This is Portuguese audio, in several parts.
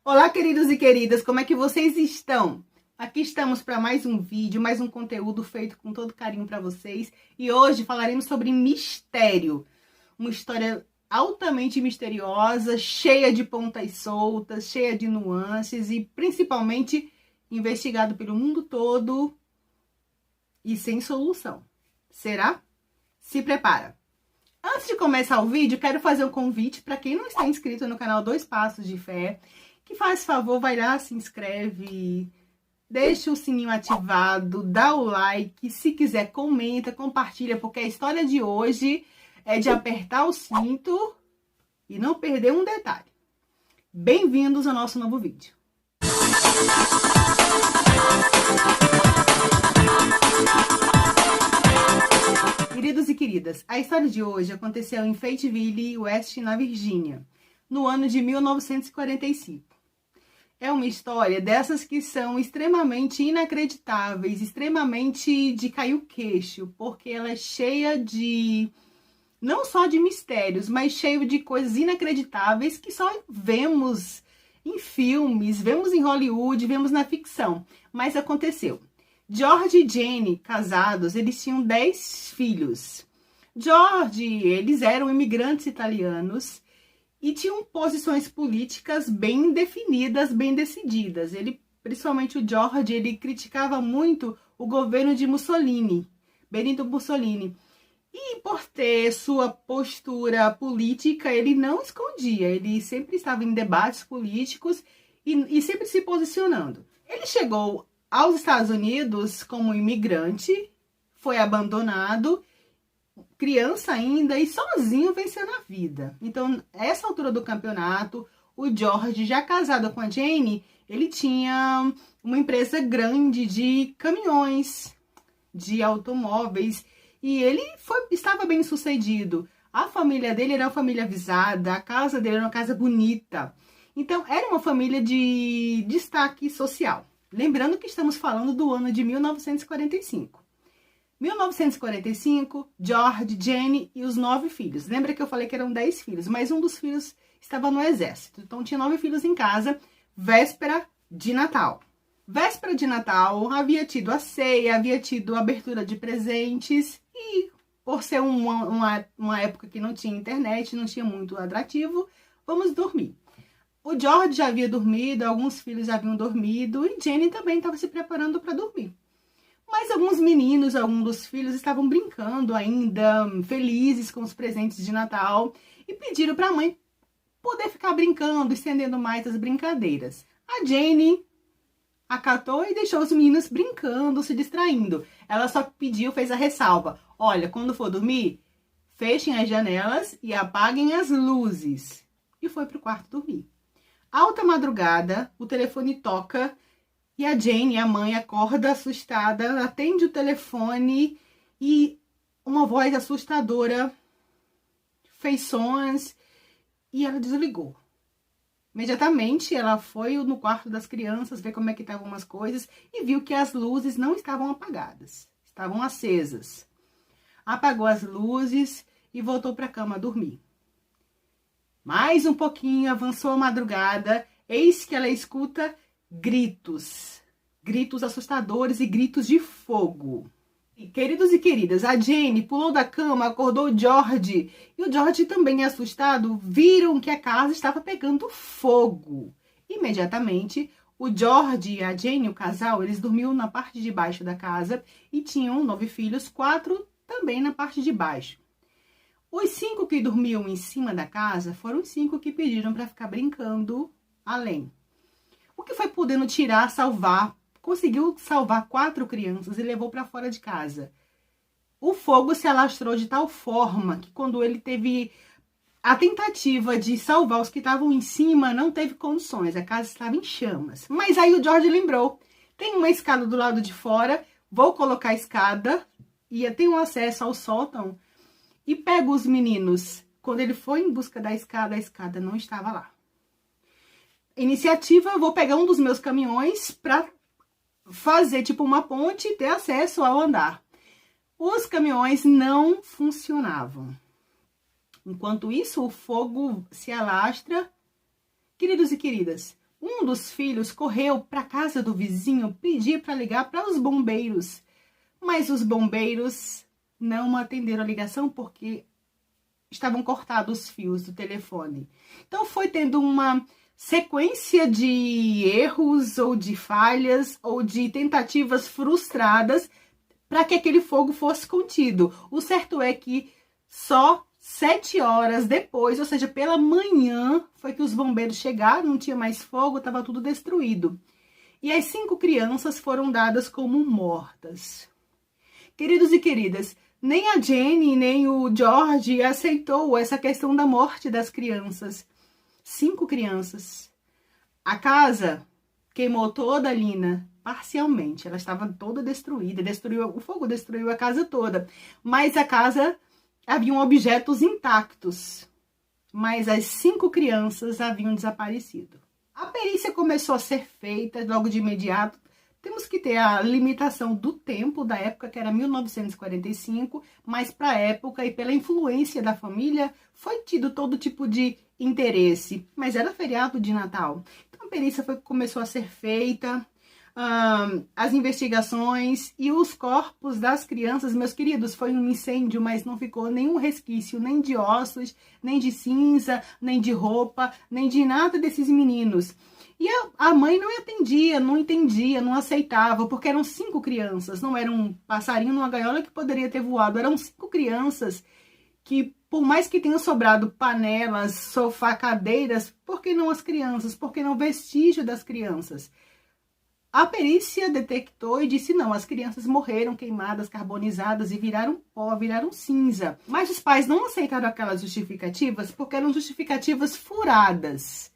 Olá, queridos e queridas, como é que vocês estão? Aqui estamos para mais um vídeo, mais um conteúdo feito com todo carinho para vocês. E hoje falaremos sobre mistério. Uma história altamente misteriosa, cheia de pontas soltas, cheia de nuances e principalmente investigado pelo mundo todo e sem solução. Será? Se prepara! Antes de começar o vídeo, quero fazer um convite para quem não está inscrito no canal Dois Passos de Fé, que faz favor, vai lá, se inscreve, deixa o sininho ativado, dá o like, se quiser comenta, compartilha, porque a história de hoje é de apertar o cinto e não perder um detalhe. Bem-vindos ao nosso novo vídeo. Queridos e queridas, a história de hoje aconteceu em Fayetteville, West, na Virgínia, no ano de 1945. É uma história dessas que são extremamente inacreditáveis, extremamente de cair o queixo, porque ela é cheia de, não só de mistérios, mas cheia de coisas inacreditáveis que só vemos em filmes, vemos em Hollywood, vemos na ficção. Mas aconteceu. George e Jane, casados, eles tinham 10 filhos. George, eles eram imigrantes italianos e tinham posições políticas bem definidas, bem decididas. Ele, principalmente o George, ele criticava muito o governo de Mussolini, Benito Mussolini. E por ter sua postura política, ele não escondia. Ele sempre estava em debates políticos e sempre se posicionando. Ele chegou aos Estados Unidos como imigrante, foi abandonado, criança ainda e sozinho vencendo a vida. Então, essa altura do campeonato, o George, já casado com a Jane, ele tinha uma empresa grande de caminhões, de automóveis, e ele estava bem sucedido. A família dele era uma família avisada, a casa dele era uma casa bonita. Então, era uma família de destaque social. Lembrando que estamos falando do ano de 1945. 1945, George, Jane e os 9 filhos. Lembra que eu falei que eram 10 filhos, mas um dos filhos estava no exército. Então tinha 9 filhos em casa, véspera de Natal. Véspera de Natal, havia tido a ceia, havia tido a abertura de presentes e por ser uma época que não tinha internet, não tinha muito atrativo, vamos dormir. O George já havia dormido, alguns filhos já haviam dormido e Jane também estava se preparando para dormir. Mas alguns meninos, alguns dos filhos estavam brincando ainda, felizes com os presentes de Natal e pediram para a mãe poder ficar brincando, estendendo mais as brincadeiras. A Jane acatou e deixou os meninos brincando, se distraindo. Ela só pediu, fez a ressalva. Olha, quando for dormir, fechem as janelas e apaguem as luzes. E foi para o quarto dormir. Alta madrugada, o telefone toca. E a Jane, a mãe, acorda assustada, atende o telefone e uma voz assustadora fez sons e ela desligou. Imediatamente ela foi no quarto das crianças ver como é que estavam as coisas e viu que as luzes não estavam apagadas, estavam acesas. Apagou as luzes e voltou para a cama dormir. Mais um pouquinho, avançou a madrugada, eis que ela escuta gritos assustadores e gritos de fogo. E, queridos e queridas, a Jane pulou da cama, acordou o George. E o George também assustado, viram que a casa estava pegando fogo. Imediatamente, o George e a Jane, o casal, eles dormiam na parte de baixo da casa e tinham 9 filhos, 4 também na parte de baixo. Os 5 que dormiam em cima da casa foram os 5 que pediram para ficar brincando além. O que foi podendo tirar, salvar, conseguiu salvar 4 crianças e levou para fora de casa. O fogo se alastrou de tal forma que quando ele teve a tentativa de salvar os que estavam em cima, não teve condições, a casa estava em chamas. Mas aí o George lembrou, tem uma escada do lado de fora, vou colocar a escada e tem um acesso ao sótão e pega os meninos. Quando ele foi em busca da escada, a escada não estava lá. Iniciativa, vou pegar um dos meus caminhões para fazer tipo uma ponte e ter acesso ao andar. Os caminhões não funcionavam. Enquanto isso, o fogo se alastra. Queridos e queridas, Um dos filhos correu para a casa do vizinho pedir para ligar para os bombeiros, mas os bombeiros não atenderam a ligação porque estavam cortados os fios do telefone. Então foi tendo uma sequência de erros ou de falhas ou de tentativas frustradas para que aquele fogo fosse contido. O certo é que só 7 horas depois, ou seja, pela manhã, foi que os bombeiros chegaram, não tinha mais fogo, estava tudo destruído. E as 5 crianças foram dadas como mortas. Queridos e queridas, nem a Jenny, nem o George aceitou essa questão da morte das crianças. 5 crianças. A casa queimou toda a Lina, parcialmente. Ela estava toda destruída, o fogo destruiu a casa toda. Mas a casa haviam objetos intactos, mas as 5 crianças haviam desaparecido. A perícia começou a ser feita logo de imediato. Temos que ter a limitação do tempo da época, que era 1945, mas para a época e pela influência da família, foi tido todo tipo de interesse. Mas era feriado de Natal. Então a perícia começou a ser feita, as investigações e os corpos das crianças, meus queridos, foi um incêndio, mas não ficou nenhum resquício, nem de ossos, nem de cinza, nem de roupa, nem de nada desses meninos. E a mãe não atendia, não entendia, não aceitava, porque eram 5 crianças, não era um passarinho numa gaiola que poderia ter voado, eram 5 crianças que, por mais que tenham sobrado panelas, sofá, cadeiras, por que não as crianças? Por que não vestígio das crianças? A perícia detectou e disse não, as crianças morreram queimadas, carbonizadas e viraram pó, viraram cinza. Mas os pais não aceitaram aquelas justificativas porque eram justificativas furadas.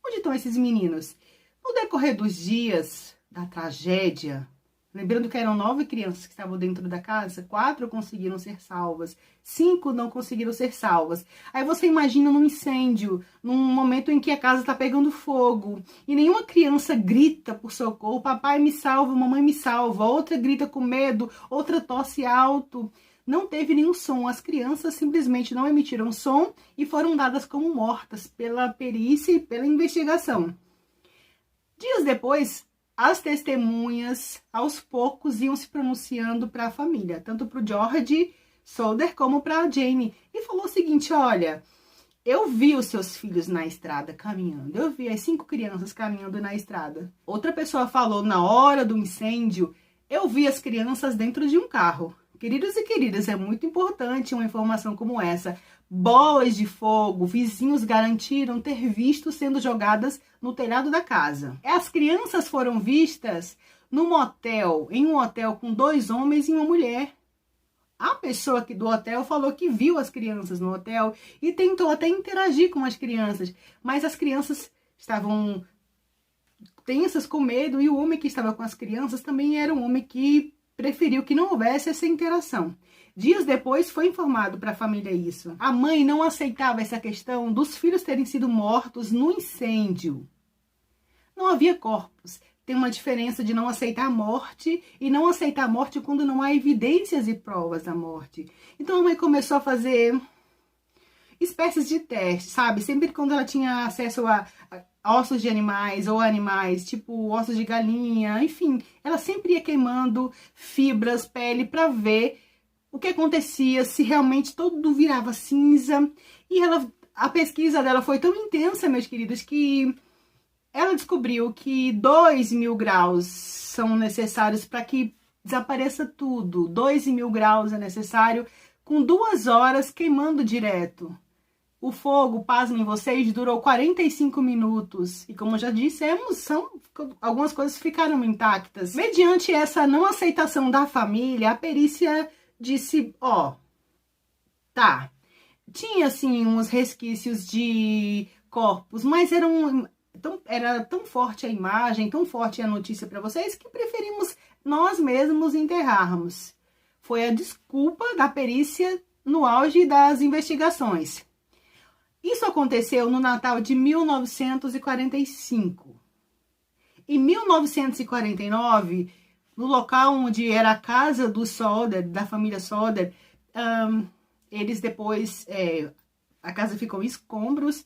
Onde estão esses meninos? No decorrer dos dias da tragédia, lembrando que eram 9 crianças que estavam dentro da casa, 4 conseguiram ser salvas, 5 não conseguiram ser salvas. Aí você imagina num incêndio, num momento em que a casa está pegando fogo, e nenhuma criança grita por socorro, papai me salva, mamãe me salva, outra grita com medo, outra tosse alto. Não teve nenhum som, as crianças simplesmente não emitiram som e foram dadas como mortas pela perícia e pela investigação. Dias depois, as testemunhas, aos poucos, iam se pronunciando para a família, tanto para o George Solder como para a Jane. E falou o seguinte, olha, eu vi os seus filhos na estrada caminhando, eu vi as 5 crianças caminhando na estrada. Outra pessoa falou, na hora do incêndio, eu vi as crianças dentro de um carro. Queridos e queridas, é muito importante uma informação como essa. Bolas de fogo, vizinhos garantiram ter visto sendo jogadas no telhado da casa. As crianças foram vistas num hotel, em um hotel com 2 homens e uma mulher. A pessoa aqui do hotel falou que viu as crianças no hotel e tentou até interagir com as crianças, mas as crianças estavam tensas, com medo, e o homem que estava com as crianças também era um homem que preferiu que não houvesse essa interação. Dias depois foi informado para a família isso. A mãe não aceitava essa questão dos filhos terem sido mortos no incêndio. Não havia corpos. Tem uma diferença de não aceitar a morte e não aceitar a morte quando não há evidências e provas da morte. Então a mãe começou a fazer espécies de testes, sabe? Sempre quando ela tinha acesso a ossos de animais ou animais, tipo ossos de galinha, enfim, ela sempre ia queimando fibras, pele, para ver o que acontecia, se realmente todo virava cinza. E a pesquisa dela foi tão intensa, meus queridos, que ela descobriu que 2.000 graus são necessários para que desapareça tudo. 2.000 graus é necessário, com 2 horas queimando direto. O fogo, pasmem vocês, durou 45 minutos. E como já dissemos, algumas coisas ficaram intactas. Mediante essa não aceitação da família, a perícia disse, tá, tinha assim uns resquícios de corpos, mas era tão forte a imagem, tão forte a notícia para vocês, que preferimos nós mesmos enterrarmos. Foi a desculpa da perícia no auge das investigações. Isso aconteceu no Natal de 1945. Em 1949, no local onde era a casa do Solder, da família Solder, eles depois, a casa ficou em escombros.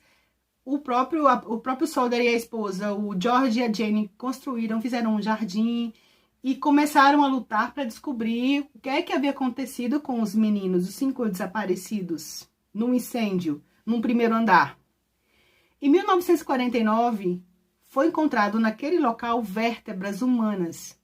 o próprio Solder e a esposa, o George e a Jane, fizeram um jardim e começaram a lutar para descobrir o que é que havia acontecido com os meninos, os 5 desaparecidos, num incêndio, num primeiro andar. Em 1949, foi encontrado naquele local vértebras humanas.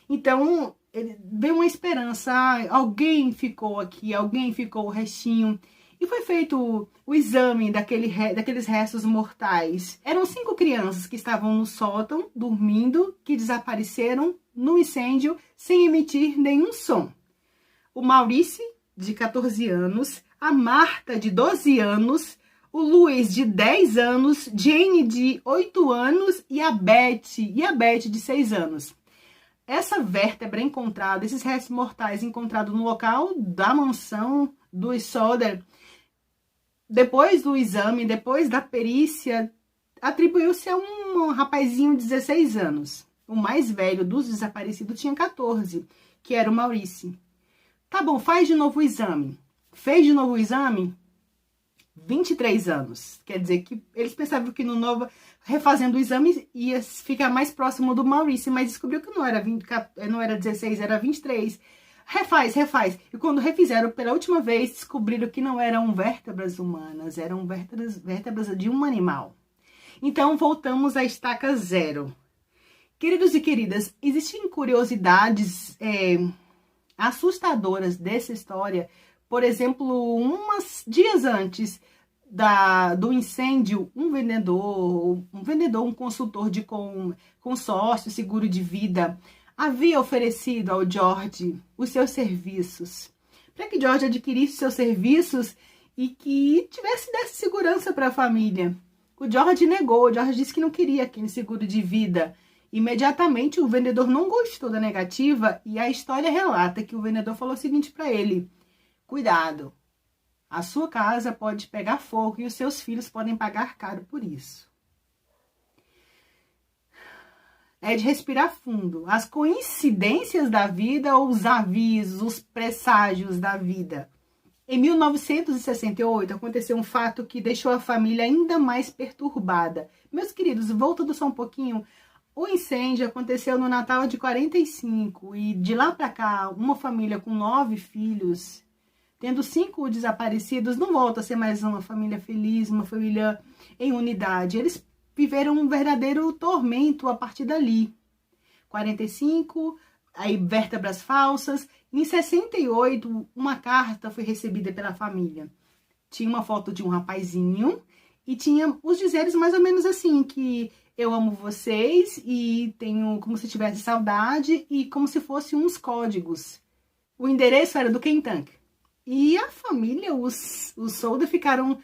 Então, veio uma esperança, alguém ficou aqui, alguém ficou o restinho. E foi feito o exame daqueles restos mortais. Eram 5 crianças que estavam no sótão, dormindo, que desapareceram no incêndio sem emitir nenhum som. O Maurice, de 14 anos, a Marta, de 12 anos, o Luiz, de 10 anos, Jane, de 8 anos e a Beth, de 6 anos. Essa vértebra encontrada, esses restos mortais encontrados no local da mansão do Solder, depois do exame, depois da perícia, atribuiu-se a um rapazinho de 16 anos. O mais velho dos desaparecidos tinha 14, que era o Maurice. Tá bom, faz de novo o exame. Fez de novo o exame, 23 anos. Quer dizer que eles pensavam que no novo, refazendo o exame, ia ficar mais próximo do Maurice, mas descobriu que não era 16, era 23. Refaz. E quando refizeram pela última vez, descobriram que não eram vértebras humanas, eram vértebras de um animal. Então, voltamos à estaca 0. Queridos e queridas, existem curiosidades assustadoras dessa história. Por exemplo, dias antes do incêndio, um consultor de consórcio, seguro de vida, havia oferecido ao George os seus serviços, para que George adquirisse seus serviços e que desse segurança para a família. O George negou, o George disse que não queria aquele seguro de vida. Imediatamente o vendedor não gostou da negativa e a história relata que o vendedor falou o seguinte para ele: cuidado, a sua casa pode pegar fogo e os seus filhos podem pagar caro por isso. É de respirar fundo. As coincidências da vida ou os avisos, os presságios da vida. Em 1968, aconteceu um fato que deixou a família ainda mais perturbada. Meus queridos, voltando só um pouquinho, o incêndio aconteceu no Natal de 45 e de lá para cá, uma família com 9 filhos, tendo 5 desaparecidos, não volta a ser mais uma família feliz, uma família em unidade. Eles viveram um verdadeiro tormento a partir dali. 45, aí vértebras falsas. Em 68, uma carta foi recebida pela família. Tinha uma foto de um rapazinho e tinha os dizeres mais ou menos assim, que eu amo vocês e tenho como se tivesse saudade e como se fossem uns códigos. O endereço era do Kentucky. E a família, os Solder ficaram,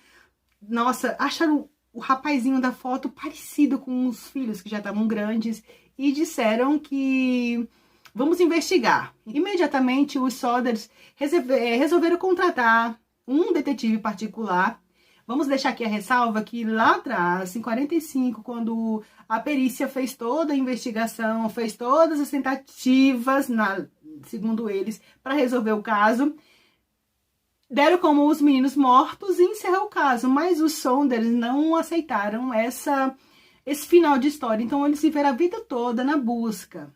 nossa, acharam o rapazinho da foto parecido com os filhos que já estavam grandes e disseram que vamos investigar. Imediatamente os Solders resolveram contratar um detetive particular. Vamos deixar aqui a ressalva que lá atrás, em 45, quando a perícia fez toda a investigação, fez todas as tentativas, segundo eles, para resolver o caso, deram como os meninos mortos e encerrou o caso, mas os Saunders não aceitaram esse final de história, então eles viveram a vida toda na busca.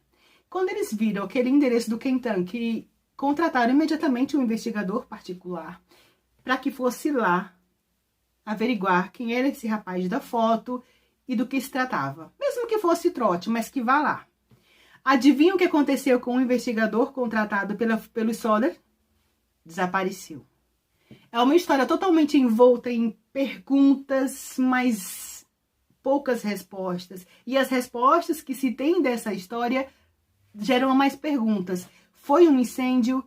Quando eles viram aquele endereço do Kentucky, contrataram imediatamente um investigador particular para que fosse lá averiguar quem era esse rapaz da foto e do que se tratava. Mesmo que fosse trote, mas que vá lá. Adivinha o que aconteceu com o investigador contratado pelo Solder? Desapareceu. É uma história totalmente envolta em perguntas, mas poucas respostas. E as respostas que se tem dessa história geram mais perguntas. Foi um incêndio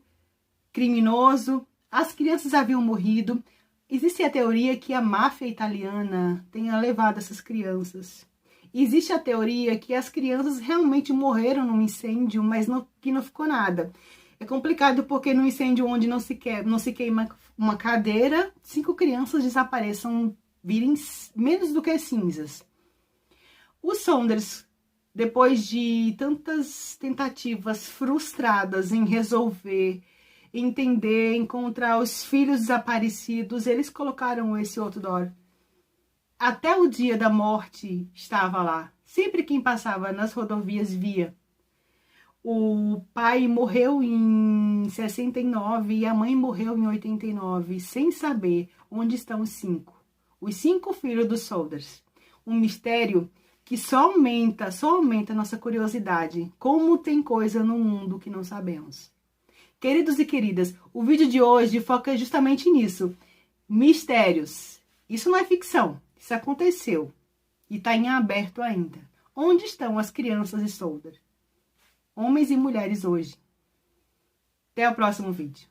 criminoso? As crianças haviam morrido? Existe a teoria que a máfia italiana tenha levado essas crianças. Existe a teoria que as crianças realmente morreram num incêndio, mas que não ficou nada. É complicado porque no incêndio onde não se queima uma cadeira, 5 crianças desapareçam, virem menos do que cinzas. Os Saunders, depois de tantas tentativas frustradas em resolver, entender, encontrar os filhos desaparecidos, eles colocaram esse outdoor até o dia da morte estava lá. Sempre quem passava nas rodovias via. O pai morreu em 69 e a mãe morreu em 89, sem saber onde estão os 5. Os 5 filhos dos Solders. Um mistério que só aumenta a nossa curiosidade. Como tem coisa no mundo que não sabemos. Queridos e queridas, o vídeo de hoje foca justamente nisso. Mistérios. Isso não é ficção. Isso aconteceu. E está em aberto ainda. Onde estão as crianças de Solder? Homens e mulheres hoje. Até o próximo vídeo.